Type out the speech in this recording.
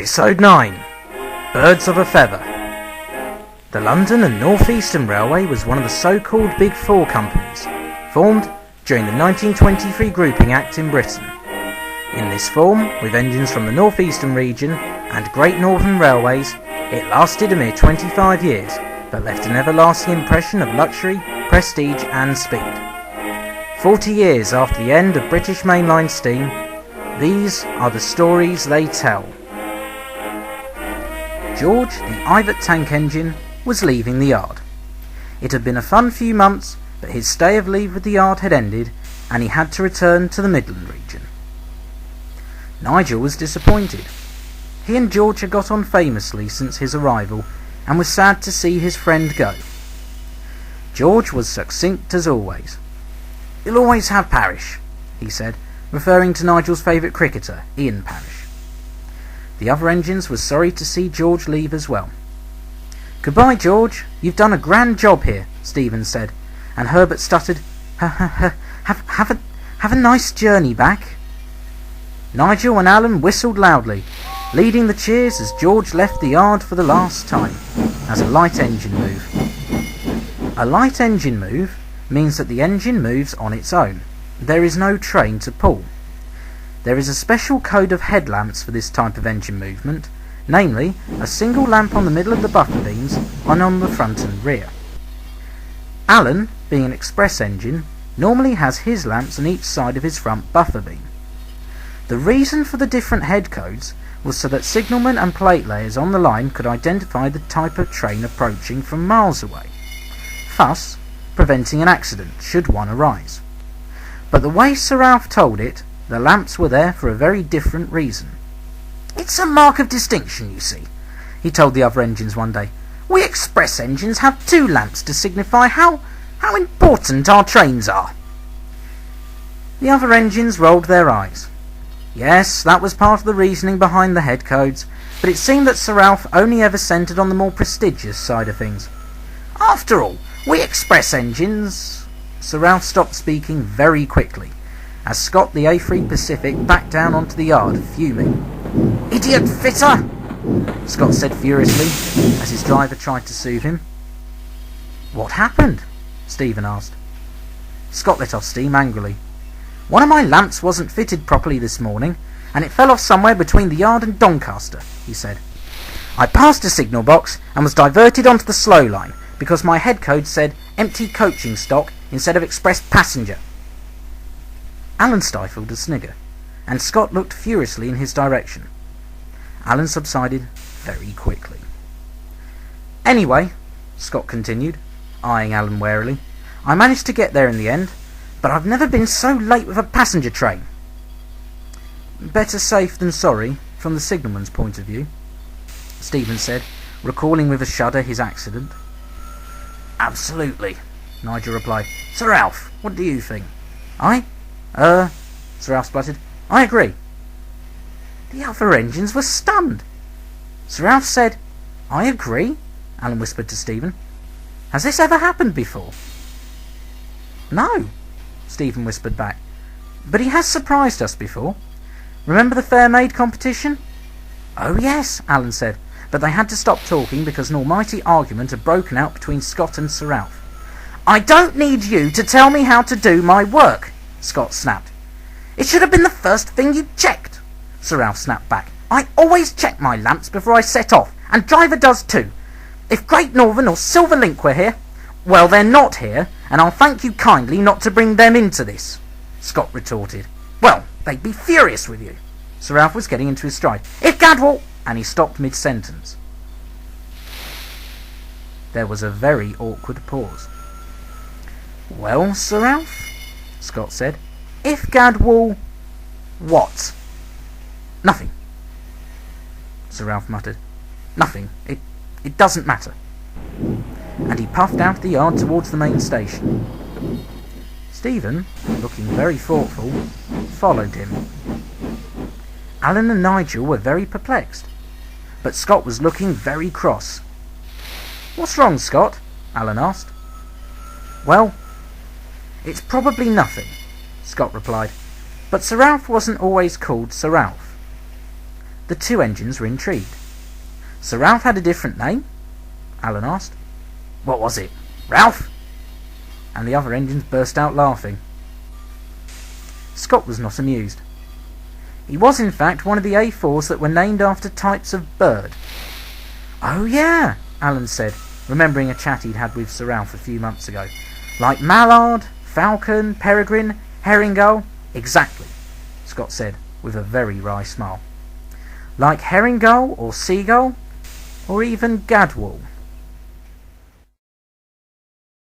Episode 9. Birds of a Feather. The London and North Eastern Railway was one of the so-called Big Four companies, formed during the 1923 Grouping Act in Britain. In this form, with engines from the North Eastern region and Great Northern Railways, it lasted a mere 25 years, but left an everlasting impression of luxury, prestige and speed. 40 years after the end of British mainline steam, these are the stories they tell. George, the Ivat tank engine, was leaving the yard. It had been a fun few months, but his stay of leave with the yard had ended, and he had to return to the Midland region. Nigel was disappointed. He and George had got on famously since his arrival, and was sad to see his friend go. George was succinct as always. "You'll always have Parish," he said, referring to Nigel's favourite cricketer, Ian Parish. The other engines were sorry to see George leave as well. "Goodbye, George. You've done a grand job here," Stephen said, and Herbert stuttered, Have a nice journey back." Nigel and Alan whistled loudly, leading the cheers as George left the yard for the last time, as a light engine move. A light engine move means that the engine moves on its own. There is no train to pull. There is a special code of headlamps for this type of engine movement, namely a single lamp on the middle of the buffer beams and on the front and rear. Alan, being an express engine, normally has his lamps on each side of his front buffer beam. The reason for the different head codes was so that signalmen and plate layers on the line could identify the type of train approaching from miles away, thus preventing an accident should one arise. But the way Sir Ralph told it, the lamps were there for a very different reason. "It's a mark of distinction, you see," he told the other engines one day. "We express engines have two lamps to signify how important our trains are." The other engines rolled their eyes. Yes, that was part of the reasoning behind the head codes, but it seemed that Sir Ralph only ever centred on the more prestigious side of things. "After all, we express engines..." Sir Ralph stopped speaking very quickly, as Scott the A3 Pacific backed down onto the yard, fuming. "Idiot fitter!" Scott said furiously, as his driver tried to soothe him. "What happened?" Stephen asked. Scott let off steam angrily. "One of my lamps wasn't fitted properly this morning, and it fell off somewhere between the yard and Doncaster," he said. "I passed a signal box and was diverted onto the slow line because my head code said empty coaching stock instead of express passenger." Alan stifled a snigger, and Scott looked furiously in his direction. Alan subsided very quickly. "Anyway," Scott continued, eyeing Alan warily, "I managed to get there in the end, but I've never been so late with a passenger train." "Better safe than sorry, from the signalman's point of view," Stephen said, recalling with a shudder his accident. "Absolutely," Nigel replied. "Sir Ralph, what do you think?" Sir Ralph spluttered. "I agree." The other engines were stunned. Sir Ralph said, "I agree?" Alan whispered to Stephen. "Has this ever happened before?" "No," Stephen whispered back. "But he has surprised us before. Remember the Fair Maid competition?" "Oh yes," Alan said, but they had to stop talking because an almighty argument had broken out between Scott and Sir Ralph. "I don't need you to tell me how to do my work," Scott snapped. "It should have been the first thing you checked," Sir Ralph snapped back. "I always check my lamps before I set off, and driver does too. If Great Northern or Silver Link were here..." "Well, they're not here, and I'll thank you kindly not to bring them into this," Scott retorted. "Well, they'd be furious with you." Sir Ralph was getting into his stride. "If Gadwall..." and he stopped mid-sentence. There was a very awkward pause. "Well, Sir Ralph," Scott said, "if Gadwall..." "What?" "Nothing," Sir Ralph muttered. "Nothing. It doesn't matter." And he puffed out of the yard towards the main station. Stephen, looking very thoughtful, followed him. Alan and Nigel were very perplexed, but Scott was looking very cross. "What's wrong, Scott?" Alan asked. "Well, it's probably nothing," Scott replied, "but Sir Ralph wasn't always called Sir Ralph. The two engines were intrigued. "So Ralph had a different name?" Alan asked. "What was it? Ralph?" And the other engines burst out laughing. Scott was not amused. "He was in fact one of the A4s that were named after types of bird." "Oh yeah," Alan said, remembering a chat he'd had with Sir Ralph a few months ago. "Like mallard, falcon, peregrine, herring gull." "Exactly," Scott said, with a very wry smile. "Like herring gull or seagull, or even gadwall."